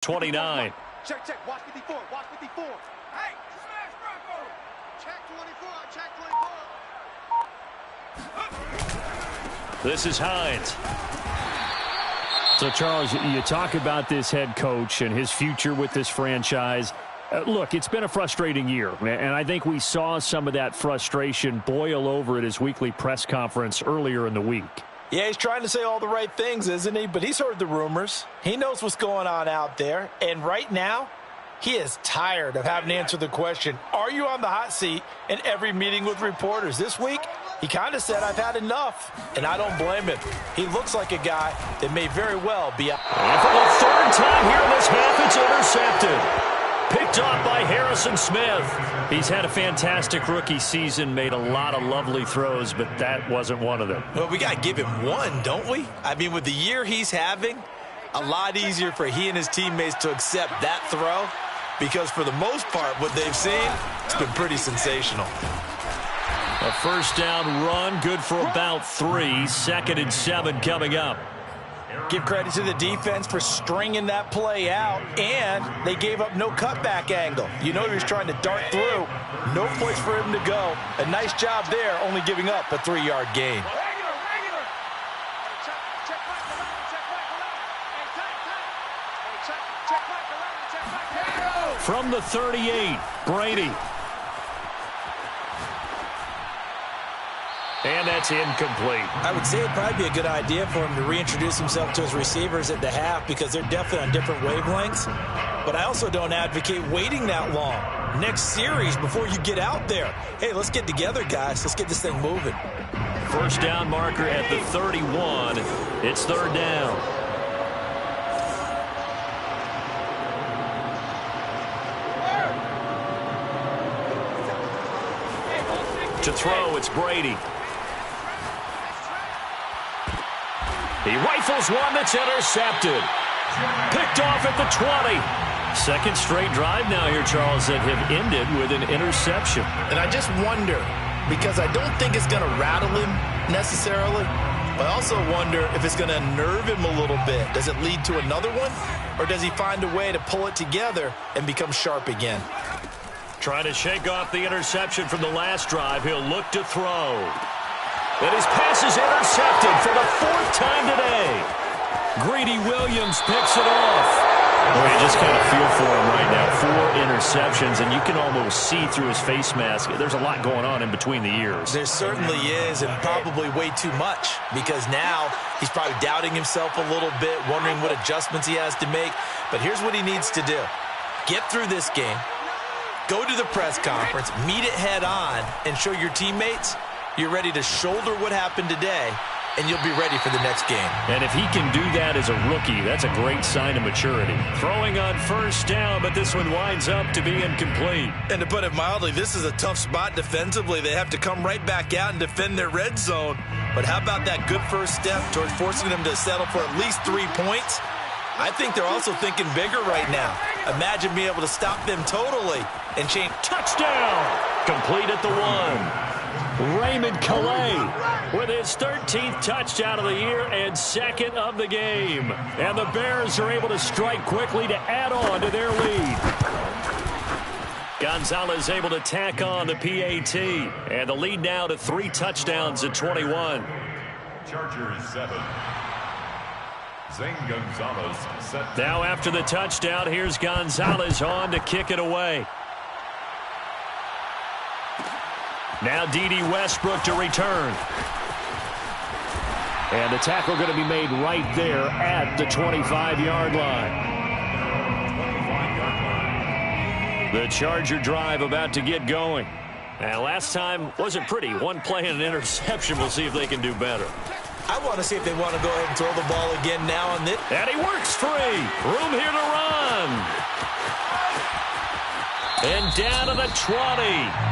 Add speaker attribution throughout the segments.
Speaker 1: 29.
Speaker 2: Check, check. Watch 54. Watch 54. Hey, smash Bronco. Check 24. Check 24.
Speaker 1: This is Hines. So, Charles, you talk about this head coach and his future with this franchise. Look, it's been a frustrating year, and I think we saw some of that frustration boil over at his weekly press conference earlier in the week.
Speaker 3: Yeah, he's trying to say all the right things, isn't he? But he's heard the rumors. He knows what's going on out there. And right now, he is tired of having to answer the question, are you on the hot seat, in every meeting with reporters. This week, he kind of said, I've had enough. And I don't blame him. He looks like a guy that may very well be out.
Speaker 1: And for the third time here in this half, it's intercepted. Picked off by Harrison Smith. He's had a fantastic rookie season, made a lot of lovely throws, but that wasn't one of them.
Speaker 3: Well, we got to give him one, don't we? I mean, with the year he's having, a lot easier for he and his teammates to accept that throw because for the most part, what they've seen, it's been pretty sensational.
Speaker 1: A first down run, good for about 3. 2nd and 7 coming up.
Speaker 3: Give credit to the defense for stringing that play out, and they gave up no cutback angle. You know he was trying to dart through. No place for him to go. A nice job there, only giving up a 3-yard gain.
Speaker 1: From the 38, Brady. And that's incomplete.
Speaker 3: I would say it'd probably be a good idea for him to reintroduce himself to his receivers at the half because they're definitely on different wavelengths. But I also don't advocate waiting that long. Next series before you get out there. Hey, let's get together, guys. Let's get this thing moving.
Speaker 1: First down marker at the 31. It's 3rd down. To throw, it's Brady. He rifles one that's intercepted. Picked off at the 20. Second straight drive now here, Charles, that have ended with an interception.
Speaker 3: And I just wonder, because I don't think it's going to rattle him necessarily, but I also wonder if it's going to unnerve him a little bit. Does it lead to another one? Or does he find a way to pull it together and become sharp again?
Speaker 1: Trying to shake off the interception from the last drive. He'll look to throw. And his pass is intercepted for the 4th time today. Greedy Williams picks it off. Well, you just kind of feel for him right now. 4 interceptions, and you can almost see through his face mask. There's a lot going on in between the ears.
Speaker 3: There certainly is, and probably way too much, because now he's probably doubting himself a little bit, wondering what adjustments he has to make. But here's what he needs to do. Get through this game. Go to the press conference, meet it head on, and show your teammates you're ready to shoulder what happened today, and you'll be ready for the next game.
Speaker 1: And if he can do that as a rookie, that's a great sign of maturity. Throwing on first down, but this one winds up to be incomplete.
Speaker 3: And to put it mildly, this is a tough spot defensively. They have to come right back out and defend their red zone. But how about that good first step towards forcing them to settle for at least 3 points? I think they're also thinking bigger right now. Imagine being able to stop them totally and change.
Speaker 1: Touchdown! Complete at the 1. Raymond Calais with his 13th touchdown of the year and 2nd of the game. And the Bears are able to strike quickly to add on to their lead. Gonzalez able to tack on the PAT. And the lead now to 3 touchdowns at 21.
Speaker 4: Chargers 7. Zane Gonzalez set.
Speaker 1: Now after the touchdown, here's Gonzalez on to kick it away. Now D.D. Westbrook to return. And the tackle going to be made right there at the 25-yard line. The Charger drive about to get going. And last time wasn't pretty. One play and an interception. We'll see if they can do better.
Speaker 3: I want to see if they want to go ahead and throw the ball again now on this.
Speaker 1: And he works free. Room here to run. And down to the 20.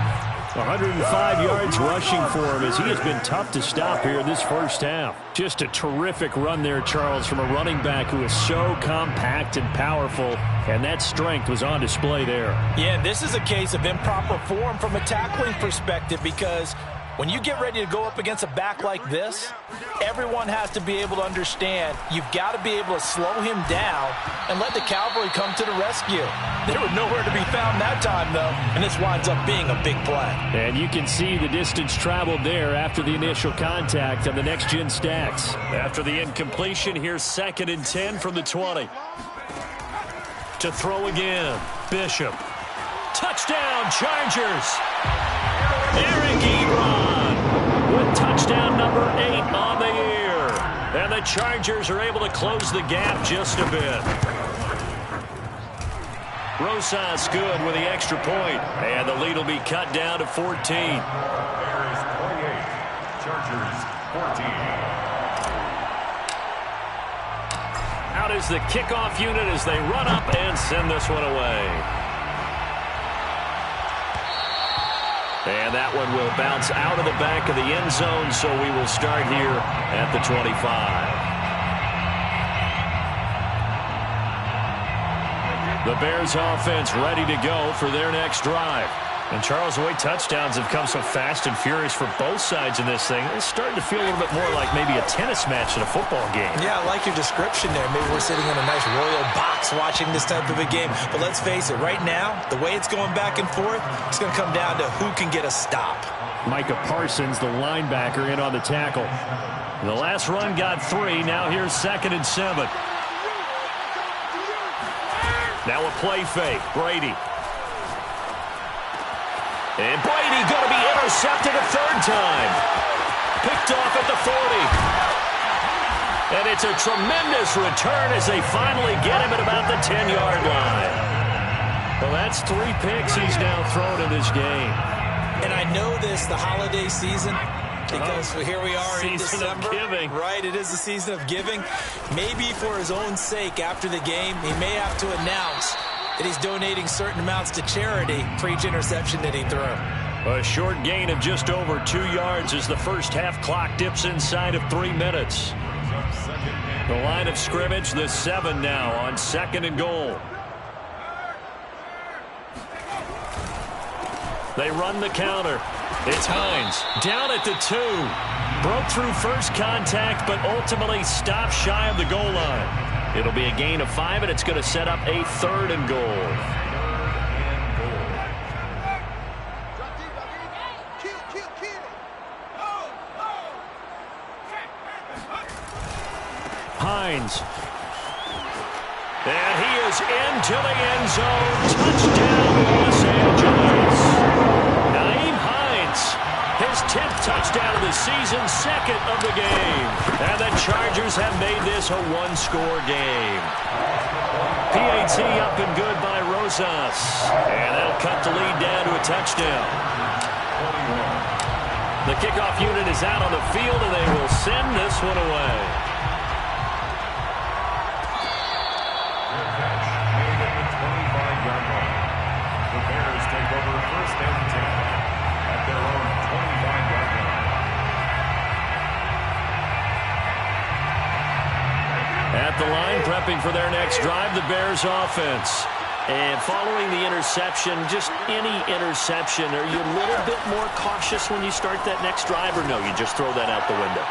Speaker 1: 105 yards rushing for him as he has been tough to stop here in this first half. Just a terrific run there, Charles, from a running back who is so compact and powerful, and that strength was on display there.
Speaker 3: Yeah, this is a case of improper form from a tackling perspective because When you get ready to go up against a back like this, everyone has to be able to understand you've got to be able to slow him down and let the cavalry come to the rescue. They were nowhere to be found that time, though, and this winds up being a big play. And you can see the distance traveled there after the initial contact on the next-gen stats.
Speaker 1: After the incompletion, here's 2nd and 10 from the 20. To throw again, Bishop. Touchdown, Chargers! Eric Ebron with touchdown number 8 on the year. And the Chargers are able to close the gap just a bit. Rosas good with the extra point. And the lead will be cut down to 14.
Speaker 4: Bears 28, Chargers 14.
Speaker 1: Out is the kickoff unit as they run up and send this one away. And that one will bounce out of the back of the end zone, so we will start here at the 25. The Bears offense ready to go for their next drive. And Charles, the way touchdowns have come so fast and furious for both sides in this thing, it's starting to feel a little bit more like maybe a tennis match in a football game.
Speaker 3: Yeah, I like your description there. Maybe we're sitting in a nice royal box watching this type of a game. But let's face it, right now, the way it's going back and forth, it's going to come down to who can get a stop.
Speaker 1: Micah Parsons, the linebacker, in on the tackle. The last run got 3. Now here's 2nd and 7. Now a play fake. Brady. And Brady going to be intercepted a 3rd time. Picked off at the 40. And it's a tremendous return as they finally get him at about the 10-yard line. Well, that's 3 picks he's now thrown in this game.
Speaker 3: And I know this, the holiday season, because here we are in December.
Speaker 1: Season of giving.
Speaker 3: Right, it is the season of giving. Maybe for his own sake after the game, he may have to announce that he's donating certain amounts to charity for each interception that he threw.
Speaker 1: A short gain of just over 2 yards as the first half clock dips inside of 3 minutes. The line of scrimmage, the 7 now on 2nd and goal. They run the counter. It's Hines down at the 2. Broke through first contact, but ultimately stopped shy of the goal line. It'll be a gain of 5, and it's going to set up a 3rd and goal. Hines. And he is into the end zone. Touchdown, Los Angeles. Naeem Hines, his 10th touchdown of the season, 2nd of the game. And the Chargers have made this a 1-score game. PAT up and good by Rosas. And that'll cut the lead down to a touchdown. The kickoff unit is out on the field, and they will send this one away.
Speaker 4: The Bears take over 1st and 10 at their own 25-yard line.
Speaker 1: At the line, prepping for their next drive, the Bears offense. And following the interception, just any interception, are you a little bit more cautious when you start that next drive, or no, you just throw that out the window?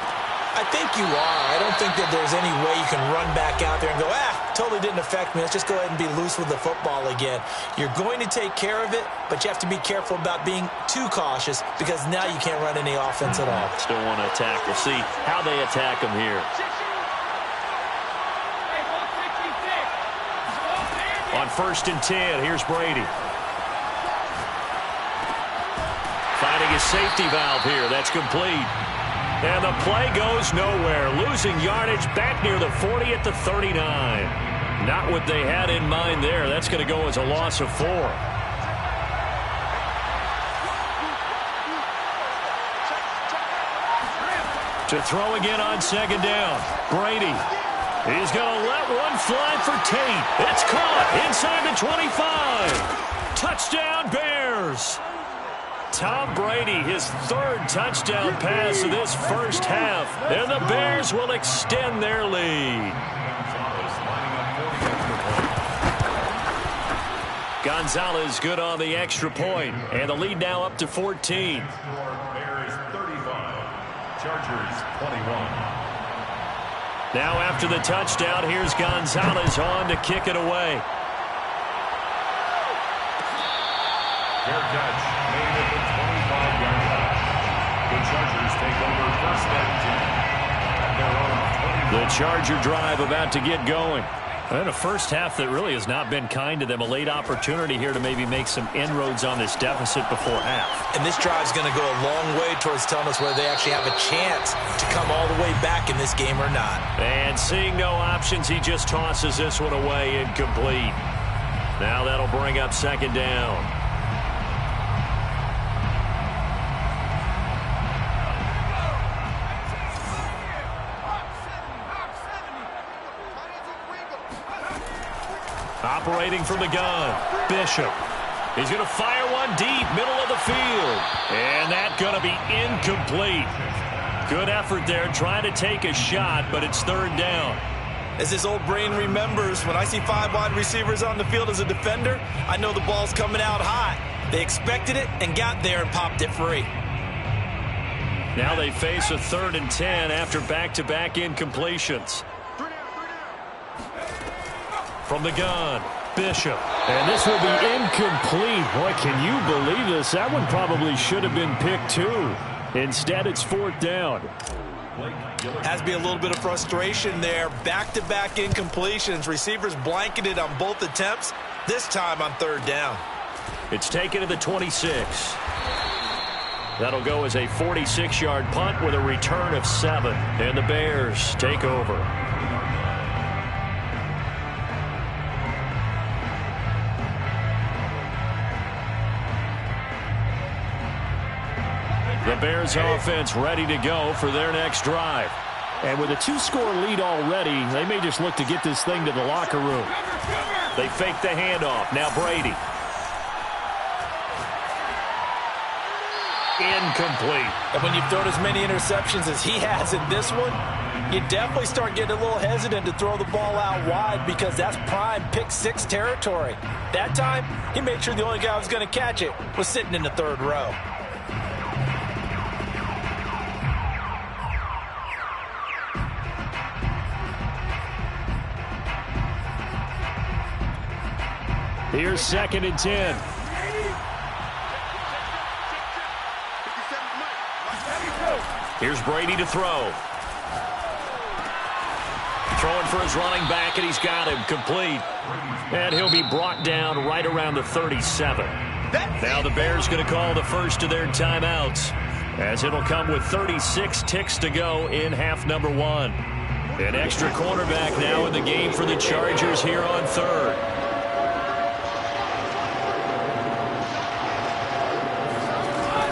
Speaker 3: I think you are. I don't think that there's any way you can run back out there and go, totally didn't affect me. Let's just go ahead and be loose with the football again. You're going to take care of it, but you have to be careful about being too cautious because now you can't run any offense at all.
Speaker 1: Still want to attack. We'll see how they attack them here. On 1st and 10, here's Brady. Finding his safety valve here. That's complete. And the play goes nowhere. Losing yardage back near the 40 at the 39. Not what they had in mind there. That's going to go as a loss of 4. To throw again on 2nd down. Brady. He's going to let one fly for Tate. It's caught inside the 25. Touchdown, Bears. Tom Brady, his 3rd touchdown pass of this first half. And the Bears will extend their lead. Gonzalez good on the extra point. And the lead now up to 14.
Speaker 4: Bears 30. Chargers 21.
Speaker 1: Now after the touchdown, here's Gonzalez on to kick it away.
Speaker 4: Fair catch made at the 25-yard line. The Chargers take over first and 10 at their own 20.
Speaker 1: The Charger drive about to get going. And a first half that really has not been kind to them. A late opportunity here to maybe make some inroads on this deficit before half.
Speaker 3: And this drive is going to go a long way towards telling us whether they actually have a chance to come all the way back in this game or not.
Speaker 1: And seeing no options, he just tosses this one away incomplete. Now that'll bring up second down. Operating from the gun, Bishop. He's going to fire one deep, middle of the field. And that's going to be incomplete. Good effort there, trying to take a shot, but it's third down.
Speaker 3: As his old brain remembers, when I see 5 wide receivers on the field as a defender, I know the ball's coming out hot. They expected it and got there and popped it free.
Speaker 1: Now they face a 3rd and 10 after back-to-back incompletions. From the gun, Bishop. And this will be incomplete. Boy, can you believe this? That one probably should have been picked too. Instead, it's 4th down.
Speaker 3: Has to be a little bit of frustration there. Back-to-back incompletions. Receivers blanketed on both attempts. This time on 3rd down.
Speaker 1: It's taken to the 26. That'll go as a 46-yard punt with a return of 7. And the Bears take over. The Bears offense ready to go for their next drive. And with a 2-score lead already, they may just look to get this thing to the locker room. They fake the handoff. Now Brady. Incomplete.
Speaker 3: And when you've thrown as many interceptions as he has in this one, you definitely start getting a little hesitant to throw the ball out wide because that's prime pick 6 territory. That time, he made sure the only guy who was going to catch it was sitting in the 3rd row.
Speaker 1: Here's 2nd and 10. Here's Brady to throw. Throwing for his running back, and he's got him complete. And he'll be brought down right around the 37. Now the Bears going to call the first of their timeouts, as it'll come with 36 ticks to go in half number 1. An extra cornerback now in the game for the Chargers here on 3rd.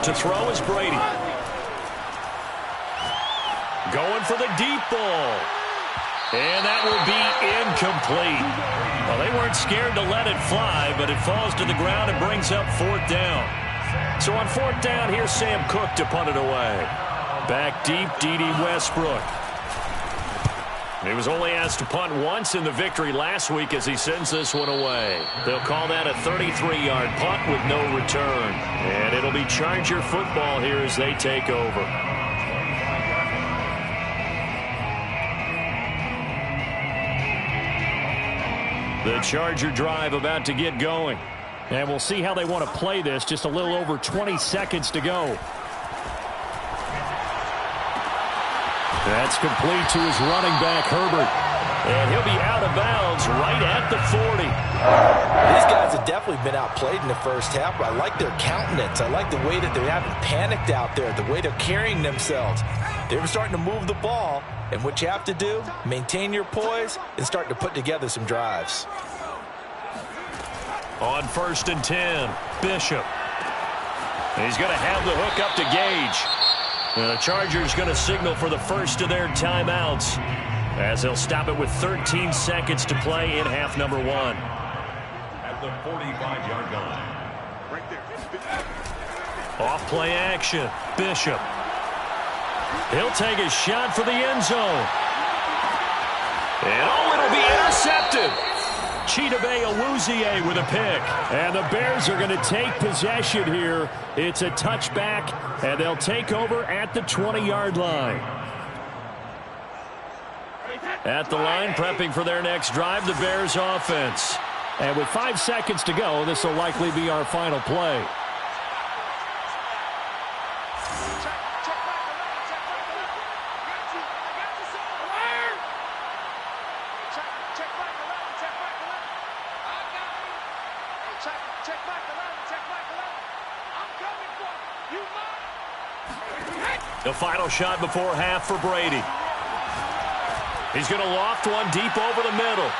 Speaker 1: To throw is Brady. Going for the deep ball. And that will be incomplete. Well, they weren't scared to let it fly, but it falls to the ground and brings up 4th down. So on 4th down, here's Sam Cook to punt it away. Back deep, D.D. Westbrook. He was only asked to punt once in the victory last week as he sends this one away. They'll call that a 33-yard punt with no return. And it'll be Charger football here as they take over. The Charger drive about to get going. And we'll see how they want to play this. Just a little over 20 seconds to go. That's complete to his running back, Herbert. And he'll be out of bounds right at the 40.
Speaker 3: These guys have definitely been outplayed in the first half, but I like their countenance. I like the way that they haven't panicked out there, the way they're carrying themselves. They're starting to move the ball, and what you have to do, maintain your poise and start to put together some drives.
Speaker 1: On 1st and 10, Bishop. He's going to have the hook up to Gage. And the Chargers going to signal for the first of their timeouts as they'll stop it with 13 seconds to play in half number 1.
Speaker 4: At the 45-yard line.
Speaker 2: Right there.
Speaker 1: Off play action, Bishop. He'll take a shot for the end zone. And oh, it'll be intercepted. Chidobe with a pick. And the Bears are going to take possession here. It's a touchback, and they'll take over at the 20-yard line. At the line, prepping for their next drive, the Bears offense. And with 5 seconds to go, this will likely be our final play. The final shot before half for Brady. He's going to loft one deep over the middle.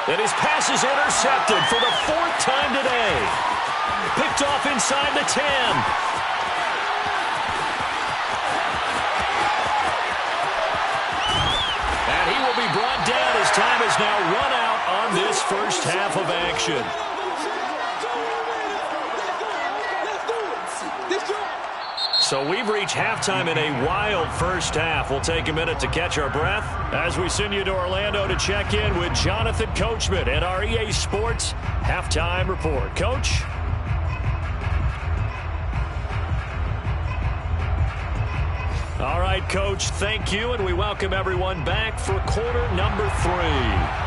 Speaker 1: And his pass is intercepted for the 4th time today. Picked off inside the 10. And he will be brought down as time is now run out on this first half of action. So we've reached halftime in a wild first half. We'll take a minute to catch our breath as we send you to Orlando to check in with Jonathan Coachman at our EA Sports Halftime Report. Coach? All right, Coach, thank you, and we welcome everyone back for quarter number 3.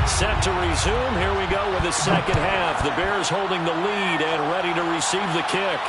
Speaker 1: Set to resume. Here we go with the second half. The Bears holding the lead and ready to receive the kick.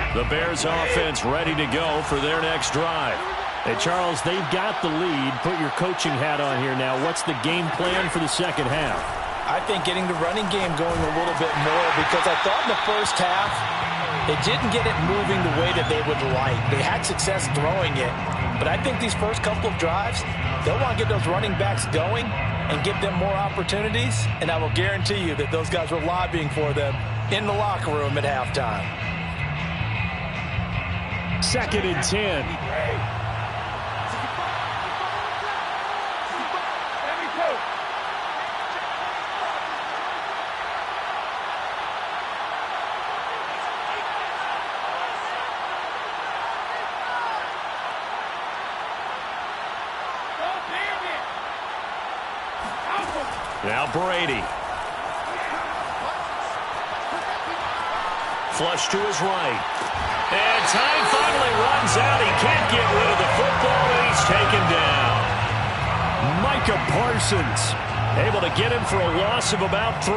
Speaker 1: The Bears offense ready to go for their next drive. Hey, Charles, they've got the lead. Put your coaching hat on here now. What's the game plan for the second half?
Speaker 3: I think getting the running game going a little bit more, because I thought in the first half they didn't get it moving the way that they would like. They had success throwing it, but I think these first couple of drives, they'll want to get those running backs going and give them more opportunities, and I will guarantee you that those guys were lobbying for them in the locker room at halftime.
Speaker 1: 2nd and 10. Now Brady. Flush to his right. And time finally runs out. He can't get rid of the football, and he's taken down. Micah Parsons able to get him for a loss of about 3.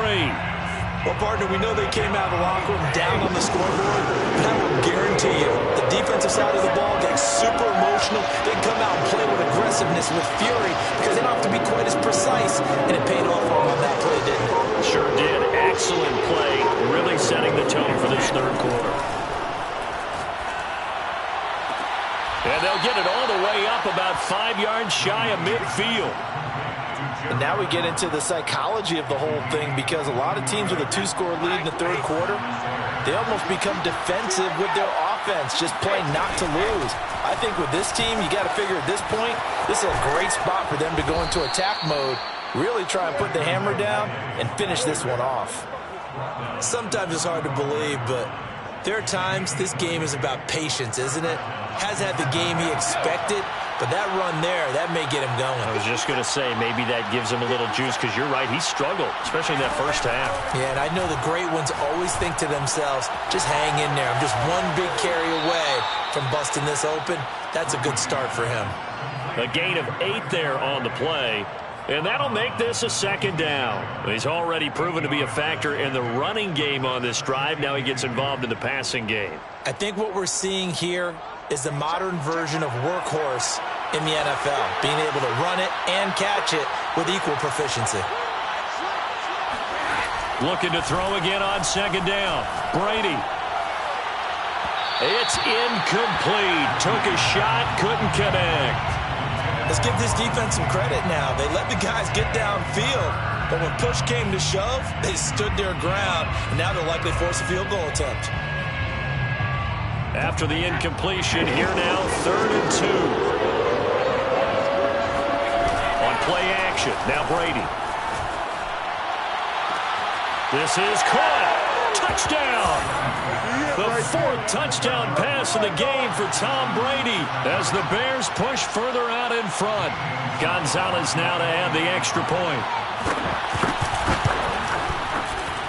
Speaker 3: Well, partner, we know they came out of the locker room down on the scoreboard, but I will guarantee you the defensive side of the ball gets super emotional. They come out and play with aggressiveness, with fury, because they don't have to be quite as precise, and it paid off for them on that play, didn't it?
Speaker 1: Sure did. Excellent play, really setting the tone for this third quarter. And they'll get it all the way up about 5 yards shy of midfield.
Speaker 3: And now we get into the psychology of the whole thing, because a lot of teams with a 2-score lead in the third quarter, they almost become defensive with their offense, just playing not to lose. I think with this team, you got to figure at this point, this is a great spot for them to go into attack mode, really try and put the hammer down and finish this one off. Sometimes it's hard to believe, but there are times this game is about patience, isn't it? Has had the game he expected, but that run there, that may get him going.
Speaker 1: I was just going to say, maybe that gives him a little juice, because you're right, he struggled, especially in that first half.
Speaker 3: Yeah, and I know the great ones always think to themselves, just hang in there. I'm just one big carry away from busting this open. That's a good start for him.
Speaker 1: A gain of 8 there on the play. And that'll make this a second down. He's already proven to be a factor in the running game on this drive. Now he gets involved in the passing game.
Speaker 3: I think what we're seeing here is the modern version of workhorse in the NFL, being able to run it and catch it with equal proficiency.
Speaker 1: Looking to throw again on second down. Brady. It's incomplete. Took a shot, couldn't connect.
Speaker 3: Let's give this defense some credit now. They let the guys get downfield, but when push came to shove, they stood their ground, and now they'll likely force a field goal attempt.
Speaker 1: After the incompletion, here now, 3rd and 2. On play action, now Brady. This is caught. Touchdown. The 4th touchdown pass of the game for Tom Brady as the Bears push further out in front. Gonzalez now to add the extra point.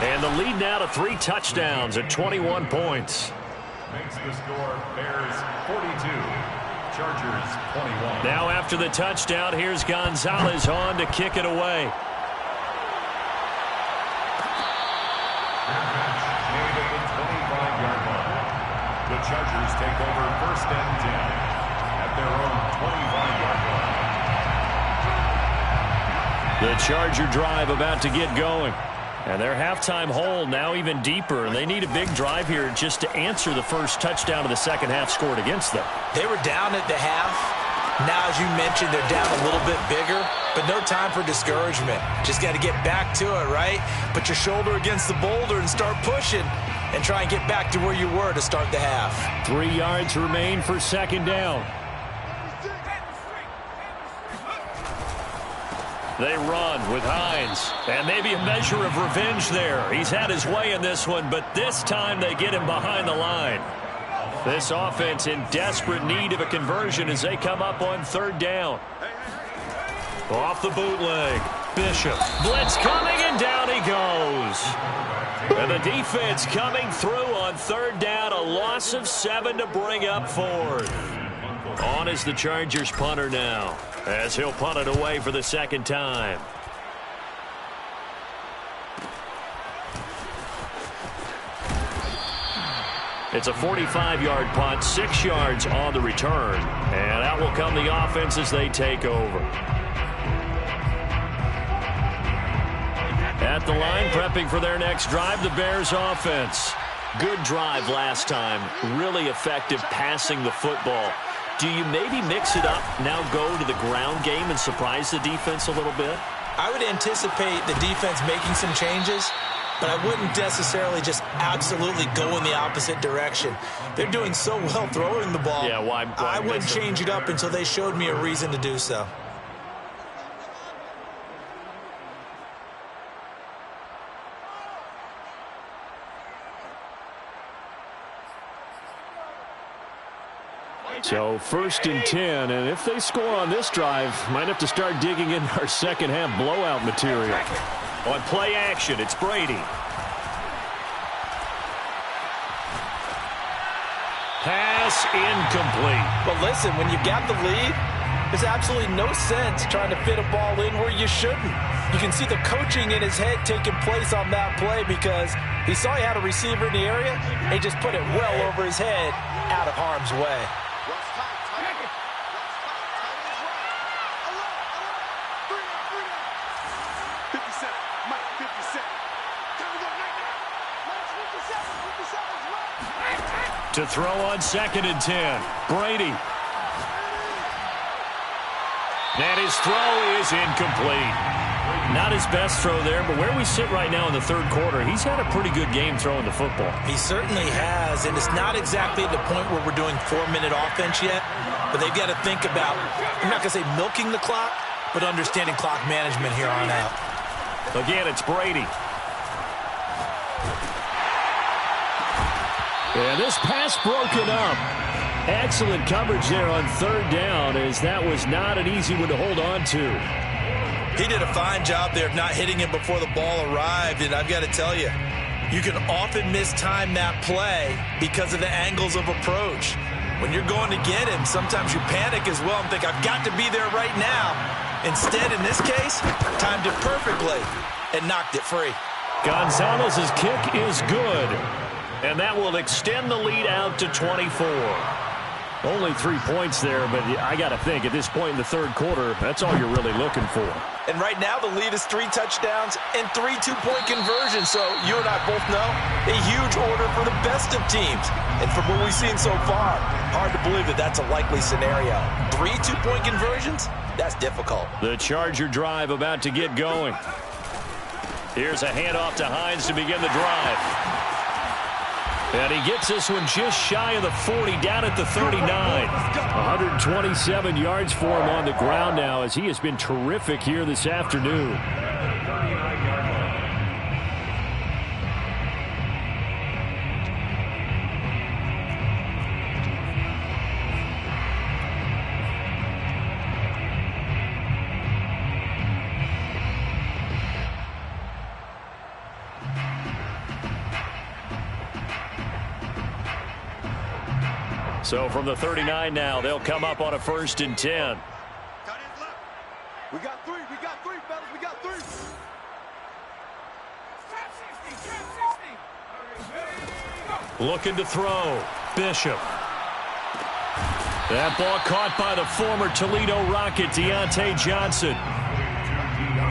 Speaker 1: And the lead now to 3 touchdowns at 21 points.
Speaker 4: Makes the score Bears 42, Chargers 21.
Speaker 1: Now after the touchdown, here's Gonzalez on to kick it away.
Speaker 4: Made at the 25-yard line. The Chargers take over 1st and 10 at their own 25-yard line.
Speaker 1: The Charger drive about to get going. And their halftime hole now even deeper. And they need a big drive here just to answer the first touchdown of the second half scored against them.
Speaker 3: They were down at the half. Now, as you mentioned, they're down a little bit bigger, but no time for discouragement. Just got to get back to it, right? Put your shoulder against the boulder and start pushing and try and get back to where you were to start the half.
Speaker 1: 3 yards remain for 2nd down. They run with Hines, and maybe a measure of revenge there. He's had his way in this one, but this time they get him behind the line. This offense in desperate need of a conversion as they come up on 3rd down. Off the bootleg. Bishop. Blitz coming, and down he goes. And the defense coming through on 3rd down. A loss of 7 to bring up 4th. On is the Chargers punter now, as he'll punt it away for the 2nd time. It's a 45-yard punt, 6 yards on the return. And out will come the offense as they take over. At the line, prepping for their next drive, the Bears offense. Good drive last time. Really effective passing the football. Do you maybe mix it up, now go to the ground game and surprise the defense a little bit?
Speaker 3: I would anticipate the defense making some changes, but I wouldn't necessarily just absolutely go in the opposite direction. They're doing so well throwing the ball.
Speaker 1: Yeah, why
Speaker 3: I wouldn't change it up until they showed me a reason to do so.
Speaker 1: So 1st and 10, and if they score on this drive, might have to start digging in our second half blowout material. On play action, it's Brady. Pass incomplete.
Speaker 3: But listen, when you got the lead, there's absolutely no sense trying to fit a ball in where you shouldn't. You can see the coaching in his head taking place on that play because he saw he had a receiver in the area, and he just put it well over his head out of harm's way.
Speaker 1: To throw on 2nd and 10. Brady. And his throw is incomplete. Not his best throw there, but where we sit right now in the 3rd quarter, he's had a pretty good game throwing the football.
Speaker 3: He certainly has, and it's not exactly at the point where we're doing 4-minute offense yet, but they've got to think about, I'm not going to say milking the clock, but understanding clock management here on out.
Speaker 1: Again, it's Brady. And this pass broken up. Excellent coverage there on 3rd down, as that was not an easy one to hold on to.
Speaker 3: He did a fine job there of not hitting him before the ball arrived, and I've got to tell you, you can often mistime that play because of the angles of approach. When you're going to get him, sometimes you panic as well and think, I've got to be there right now. Instead, in this case, timed it perfectly and knocked it free.
Speaker 1: Gonzalez's kick is good. And that will extend the lead out to 24. Only 3 points there, but I got to think at this point in the 3rd quarter, that's all you're really looking for.
Speaker 3: And right now the lead is 3 touchdowns and 3 two-point conversions. So you and I both know a huge order for the best of teams. And from what we've seen so far, hard to believe that that's a likely scenario. 3 two-point conversions? That's difficult.
Speaker 1: The Charger drive about to get going. Here's a handoff to Hines to begin the drive. And he gets this one just shy of the 40, down at the 39. 127 yards for him on the ground now, as he has been terrific here this afternoon. So from the 39 now, they'll come up on a 1st and 10.
Speaker 2: We got three, fellas, we got three.
Speaker 1: Looking to throw. Bishop. That ball caught by the former Toledo Rocket, Deontay Johnson.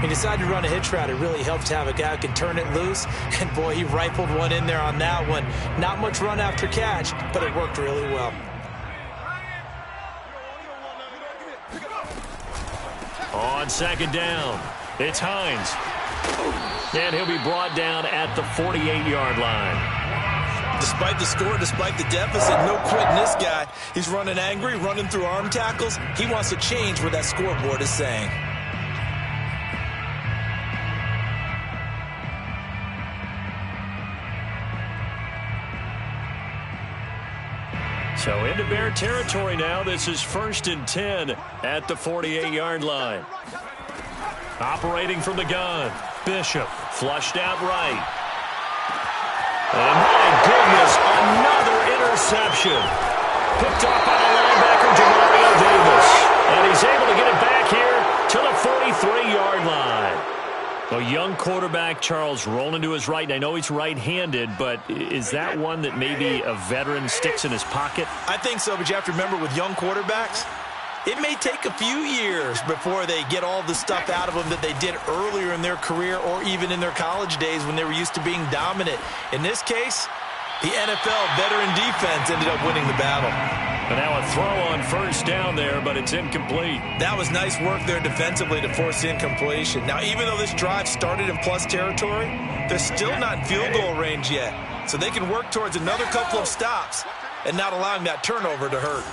Speaker 3: He decided to run a hitch route. It really helps to have a guy who can turn it loose. And, boy, he rifled one in there on that one. Not much run after catch, but it worked really well.
Speaker 1: On 2nd down, it's Hines. And he'll be brought down at the 48-yard line.
Speaker 3: Despite the score, despite the deficit, no quitting this guy. He's running angry, running through arm tackles. He wants to change what that scoreboard is saying.
Speaker 1: So into Bear territory now. This is 1st and 10 at the 48-yard line. Operating from the gun, Bishop flushed out right. And my goodness, another interception. Picked off by the linebacker, Jamario Davis. And he's able to get it back here to the 43-yard line. A young quarterback, Charles, rolling to his right. I know he's right-handed, but is that one that maybe a veteran sticks in his pocket?
Speaker 3: I think so, but you have to remember with young quarterbacks, it may take a few years before they get all the stuff out of them that they did earlier in their career or even in their college days when they were used to being dominant. In this case, the NFL veteran defense ended up winning the battle.
Speaker 1: But now a throw on 1st down there, but it's incomplete.
Speaker 3: That was nice work there defensively to force the incompletion. Now, even though this drive started in plus territory, they're still not in field goal range yet. So they can work towards another couple of stops and not allowing that turnover to hurt.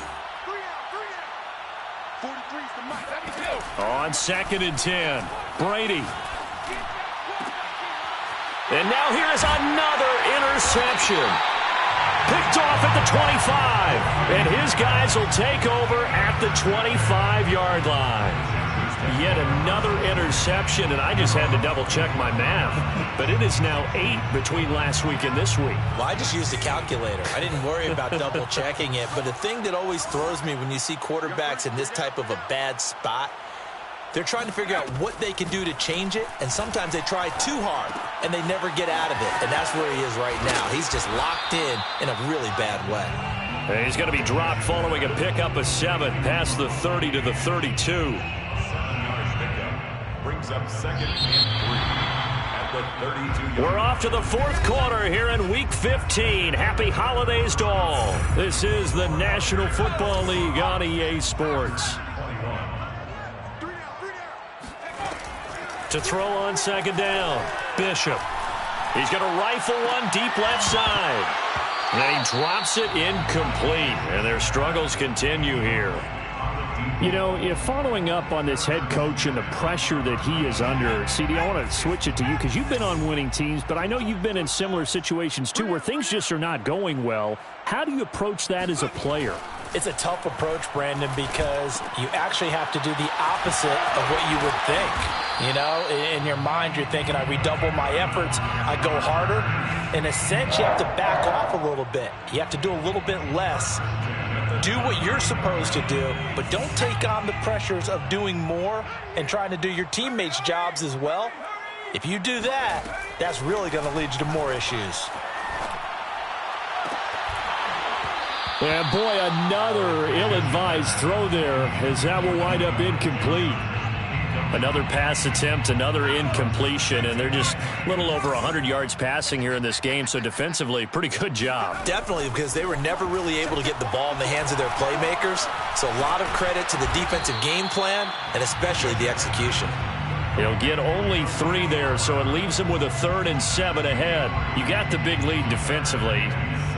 Speaker 1: On 2nd and 10, Brady. And now here's another interception. Picked off at the 25. And his guys will take over at the 25-yard line. Yet another interception, and I just had to double-check my math. But it is now 8 between last week and this week.
Speaker 3: Well, I just used a calculator. I didn't worry about double-checking it. But the thing that always throws me when you see quarterbacks in this type of a bad spot, they're trying to figure out what they can do to change it, and sometimes they try too hard, and they never get out of it. And that's where he is right now. He's just locked in a really bad way.
Speaker 1: And he's going to be dropped following a pickup of 7 past the 30 to the 32.
Speaker 4: 7-yard pickup brings up 2nd and 3 at the 32-yard.
Speaker 1: We're off to the 4th quarter here in Week 15. Happy holidays to all. This is the National Football League on EA Sports. To throw on 2nd down, Bishop. He's going to rifle one deep left side. And then he drops it incomplete. And their struggles continue here.
Speaker 5: You know, if following up on this head coach and the pressure that he is under, CD, I want to switch it to you because you've been on winning teams, but I know you've been in similar situations too where things just are not going well. How do you approach that as a player?
Speaker 3: It's a tough approach, Brandon, because you actually have to do the opposite of what you would think. You know, in your mind, you're thinking, I redouble my efforts, I go harder. In a sense, you have to back off a little bit. You have to do a little bit less. Do what you're supposed to do, but don't take on the pressures of doing more and trying to do your teammates' jobs as well. If you do that, that's really going to lead you to more issues.
Speaker 5: And boy, another ill-advised throw there as that will wind up incomplete. Another pass attempt, another incompletion, and they're just a little over 100 yards passing here in this game, so defensively, pretty good job.
Speaker 3: Definitely, because they were never really able to get the ball in the hands of their playmakers, so a lot of credit to the defensive game plan and especially the execution.
Speaker 5: He'll get only 3 there, so it leaves him with a 3rd and 7 ahead. You got the big lead defensively,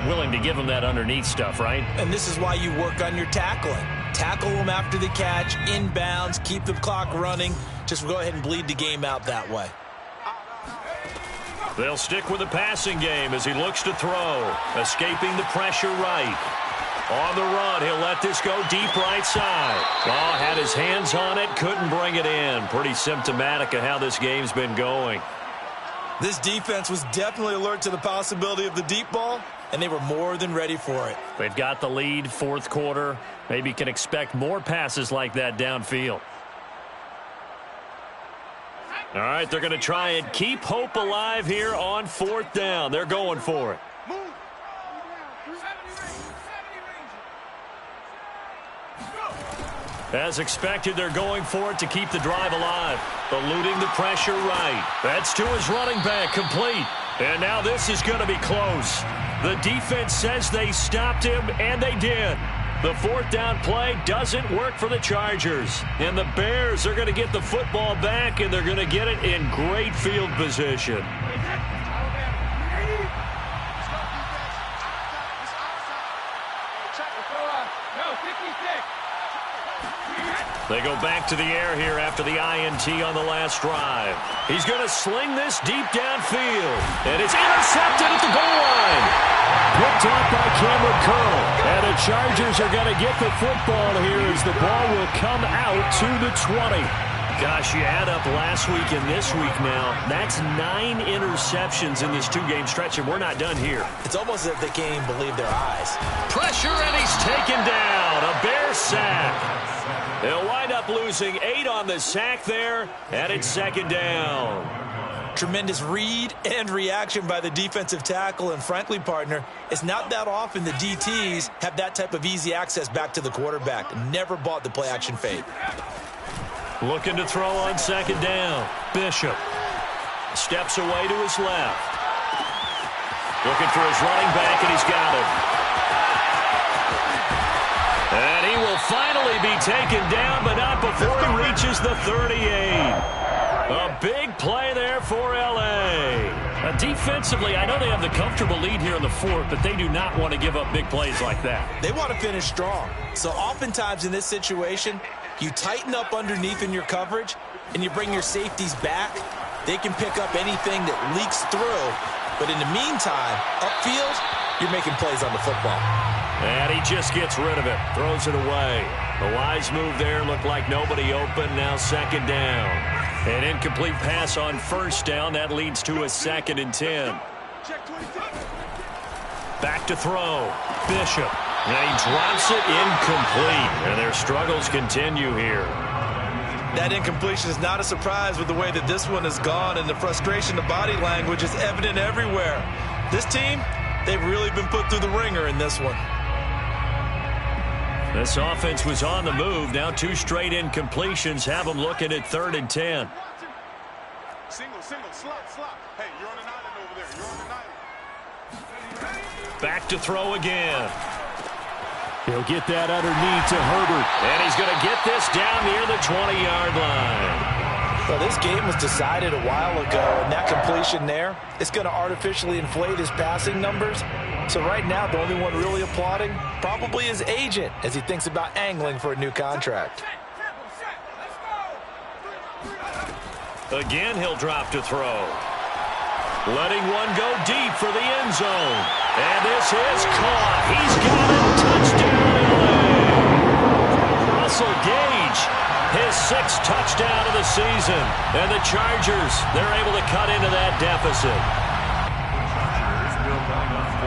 Speaker 5: willing to give him that underneath stuff, right?
Speaker 3: And this is why you work on your tackling. Tackle them after the catch, inbounds, keep the clock running. Just go ahead and bleed the game out that way.
Speaker 1: They'll stick with the passing game as he looks to throw. Escaping the pressure right. On the run, he'll let this go deep right side. Oh, had his hands on it, couldn't bring it in. Pretty symptomatic of how this game's been going.
Speaker 3: This defense was definitely alert to the possibility of the deep ball, and they were more than ready for it.
Speaker 5: They've got the lead, 4th quarter. Maybe can expect more passes like that downfield. All right, they're going to try and keep hope alive here on 4th down. They're going for it. As expected, they're going for it to keep the drive alive. Eluding the pressure right. That's to his running back, complete. And now this is going to be close. The defense says they stopped him, and they did. The 4th down play doesn't work for the Chargers. And the Bears are going to get the football back, and they're going to get it in great field position. They go back to the air here after the INT on the last drive. He's going to sling this deep downfield. And it's intercepted at the goal line. Picked up by Cameron Curl. And the Chargers are going to get the football here as the ball will come out to the 20. Gosh, you add up last week and this week now. That's 9 interceptions in this 2-game stretch, and we're not done here.
Speaker 3: It's almost as if they can't even believe their eyes.
Speaker 1: Pressure, and he's taken down. A Bear sack. They'll wind up losing 8 on the sack there, and it's 2nd down.
Speaker 3: Tremendous read and reaction by the defensive tackle, and frankly, partner, it's not that often the DTs have that type of easy access back to the quarterback. Never bought the play-action fade.
Speaker 1: Looking to throw on 2nd down. Bishop steps away to his left. Looking for his running back, and he's got him. And he will finally be taken down, but not before he reaches the 38. A big play there for L.A.
Speaker 5: Defensively, I know they have the comfortable lead here in the 4th, but they do not want to give up big plays like that.
Speaker 3: They want to finish strong. So oftentimes in this situation, you tighten up underneath in your coverage, and you bring your safeties back. They can pick up anything that leaks through. But in the meantime, upfield, you're making plays on the football.
Speaker 1: And he just gets rid of it, throws it away. A wise move there, looked like nobody open, now 2nd down. An incomplete pass on 1st down, that leads to a 2nd and 10. Back to throw, Bishop. And he drops it incomplete, and their struggles continue here.
Speaker 3: That incompletion is not a surprise with the way that this one has gone, and the frustration, the body language is evident everywhere. This team, they've really been put through the ringer in this one.
Speaker 1: This offense was on the move. Now 2 straight incompletions have them looking at 3rd and 10.
Speaker 2: Single, slot. Hey, you're on an island over there. You're on an island.
Speaker 1: Back to throw again.
Speaker 5: He'll get that underneath to Herbert.
Speaker 1: And he's going to get this down near the 20-yard line.
Speaker 3: Well, this game was decided a while ago, and that completion there is going to artificially inflate his passing numbers. So right now, the only one really applauding probably his agent as he thinks about angling for a new contract.
Speaker 1: Again, he'll drop to throw. Letting one go deep for the end zone. And this is caught. He's got it. Touchdown, LA. Russell Gage, his 6th touchdown of the season. And the Chargers, they're able to cut into that deficit.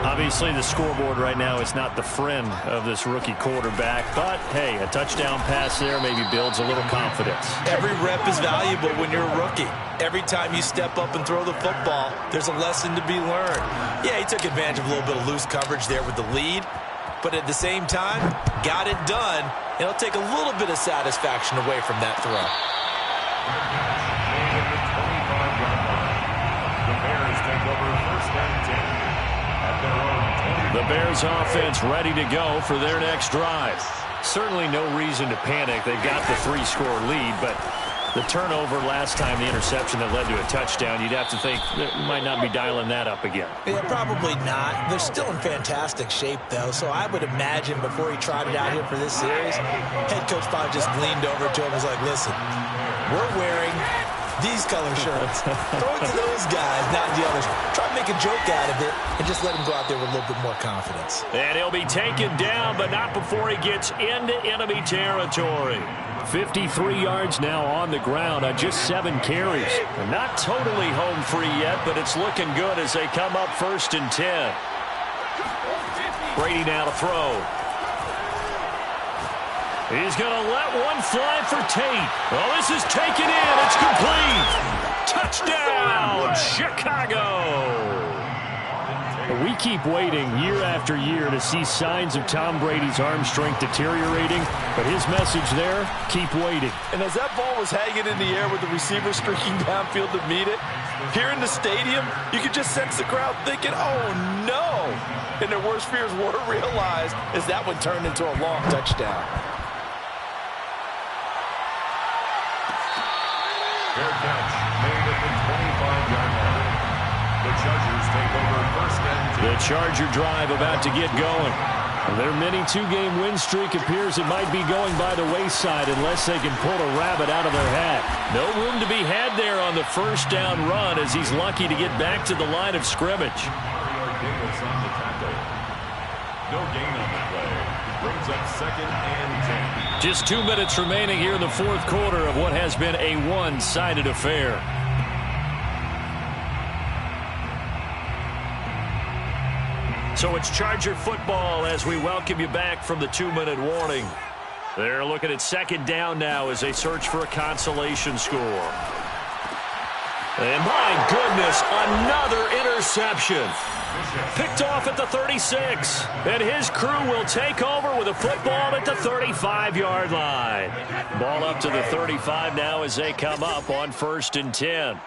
Speaker 5: Obviously, the scoreboard right now is not the friend of this rookie quarterback. But, hey, a touchdown pass there maybe builds a little confidence.
Speaker 3: Every rep is valuable when you're a rookie. Every time you step up and throw the football, there's a lesson to be learned. Yeah, he took advantage of a little bit of loose coverage there with the lead. But at the same time, got it done. It'll take a little bit of satisfaction away from that throw.
Speaker 4: Made at the 25-yard line. The Bears take over first and 10 at their own 20.
Speaker 1: The Bears offense ready to go for their next drive. Certainly no reason to panic. They've got the 3-score lead, but the turnover last time, the interception that led to a touchdown, you'd have to think they might not be dialing that up again.
Speaker 3: Yeah, probably not. They're still in fantastic shape, though, so I would imagine before he trotted out here for this series, head coach probably just leaned over to him and was like, listen, we're wearing these color shirts. Throw it to those guys, not the others. Try to make a joke out of it and just let him go out there with a little bit more confidence.
Speaker 1: And he'll be taken down, but not before he gets into enemy territory. 53 yards now on the ground on just 7 carries. They're not totally home free yet, but it's looking good as they come up first and 10. Brady now to throw. He's going to let one fly for Tate. Well, this is taken in. It's complete. Touchdown, Chicago.
Speaker 5: We keep waiting year after year to see signs of Tom Brady's arm strength deteriorating, but his message there, keep waiting.
Speaker 3: And as that ball was hanging in the air with the receiver streaking downfield to meet it, here in the stadium, you could just sense the crowd thinking, oh, no. And their worst fears were realized as that one turned into a long touchdown.
Speaker 4: Fair catch made at the 25-yard line. The Chargers take over first and 10.
Speaker 1: The Charger drive about to get going. Their mini 2-game win streak appears it might be going by the wayside unless they can pull a rabbit out of their hat. No room to be had there on the first down run as he's lucky to get back to the line of scrimmage.
Speaker 4: Mario Davis on the tackle. No gain on the play. Brings up second and 10.
Speaker 1: Just 2 minutes remaining here in the fourth quarter of what has been a one-sided affair. So it's Charger football as we welcome you back from the 2-minute warning. They're looking at second down now as they search for a consolation score. And my goodness, another interception. Picked off at the 36. And his crew will take over with a football at the 35-yard line. Ball up to the 35 now as they come up on first and 10.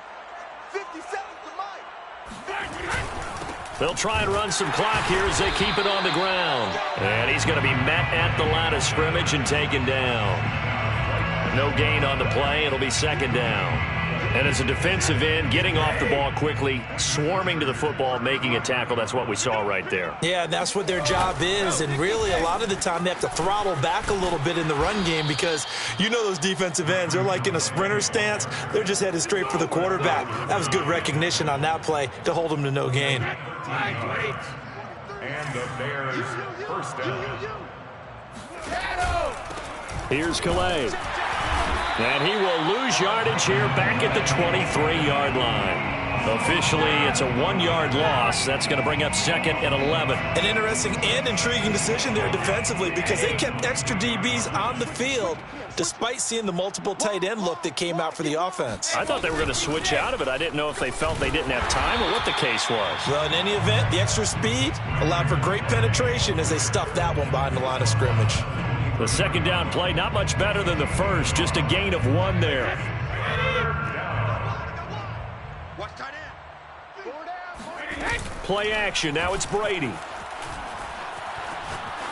Speaker 1: They'll try and run some clock here as they keep it on the ground. And he's going to be met at the line of scrimmage and taken down. No gain on the play. It'll be second down. And as a defensive end, getting off the ball quickly, swarming to the football, making a tackle, that's what we saw right there.
Speaker 3: Yeah, that's what their job is. And really, a lot of the time, they have to throttle back a little bit in the run game because you know those defensive ends, they're like in a sprinter stance. They're just headed straight for the quarterback. That was good recognition on that play to hold them to no gain.
Speaker 4: And the Bears first down.
Speaker 1: Here's Calais. And he will lose yardage here back at the 23-yard line. Officially, it's a 1-yard loss. That's going to bring up second and 11.
Speaker 3: An interesting and intriguing decision there defensively because they kept extra DBs on the field despite seeing the multiple tight end look that came out for the offense.
Speaker 1: I thought they were going to switch out of it. I didn't know if they felt they didn't have time or what the case was.
Speaker 3: Well, in any event, the extra speed allowed for great penetration as they stuffed that one behind the line of scrimmage.
Speaker 1: The second down play, not much better than the first, just a gain of 1 there. Play action, now it's Brady.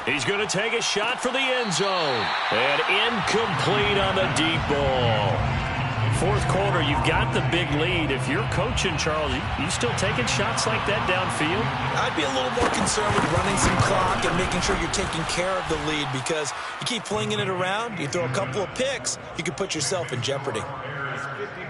Speaker 1: He's going to take a shot for the end zone. And incomplete on the deep ball. Fourth quarter, you've got the big lead. If you're coaching, Charles, you still taking shots like that downfield?
Speaker 3: I'd be a little more concerned with running some clock and making sure you're taking care of the lead because you keep flinging it around, you throw a couple of picks, you can put yourself in jeopardy.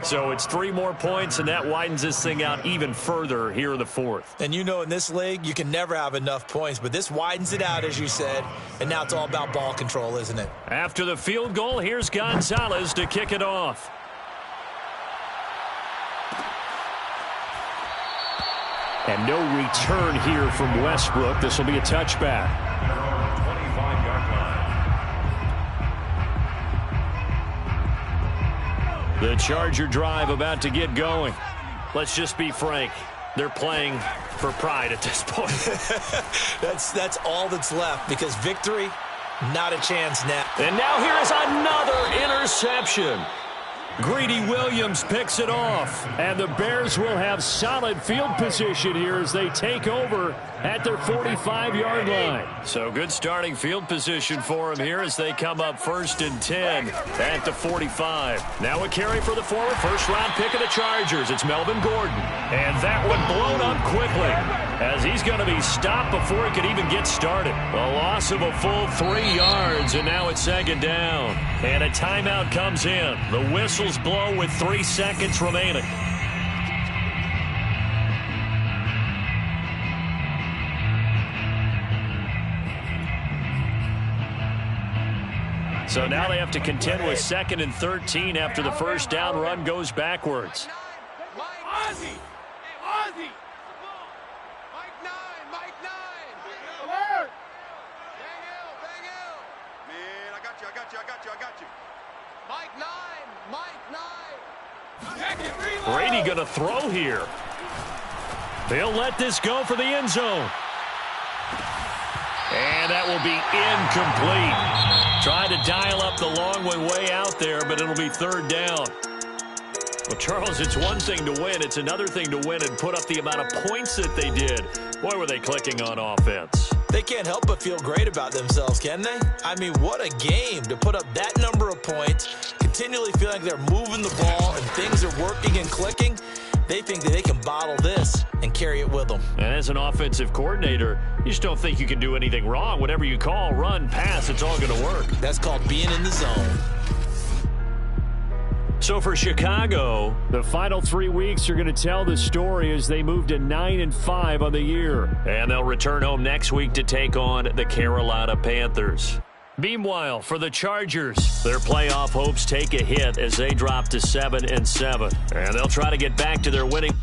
Speaker 1: So it's 3 more points, and that widens this thing out even further here in the fourth.
Speaker 3: And you know in this league, you can never have enough points, but this widens it out, as you said, and now it's all about ball control, isn't it?
Speaker 1: After the field goal, here's Gonzalez to kick it off. And no return here from Westbrook. This will be a touchback.
Speaker 4: 25-yard line.
Speaker 1: The Charger drive about to get going. Let's just be frank. They're playing for pride at this point.
Speaker 3: That's all that's left because victory, not a chance now.
Speaker 1: And now here is another interception.
Speaker 5: Greedy Williams picks it off, and the Bears will have solid field position here as they take over at their 45-yard line. So good starting field position for them here as they come up 1st and 10 at the 45. Now a carry for the former first-round pick of the Chargers. It's Melvin Gordon, and that one blown up quickly as he's going to be stopped before he could even get started. A loss of a full 3 yards, and now it's 2nd down. And a timeout comes in. The whistles blow with 3 seconds remaining. So now they have to contend with 2nd and 13 after the first down run goes backwards.
Speaker 2: Ozzie! Ozzie! Mike 9! Mike 9! Alert! Bang Hill! Man, I got you. Mike 9!
Speaker 5: Brady going to throw here. They'll let this go for the end zone. And that will be incomplete. Trying to dial up the long one way out there, but it'll be 3rd down. Well, Charles, it's one thing to win. It's another thing to win and put up the amount of points that they did. Boy, were they clicking on offense.
Speaker 3: They can't help but feel great about themselves, can they? I mean, what a game to put up that number of points, continually feel like they're moving the ball and things are working and clicking. They think that they can bottle this and carry it with them.
Speaker 5: And as an offensive coordinator, you just don't think you can do anything wrong. Whatever you call, run, pass, it's all going to work.
Speaker 3: That's called being in the zone.
Speaker 5: So for Chicago, the final 3 weeks are going to tell the story as they move to 9-5 on the year. And they'll return home next week to take on the Carolina Panthers. Meanwhile, for the Chargers, their playoff hopes take a hit as they drop to 7-7. And they'll try to get back to their winning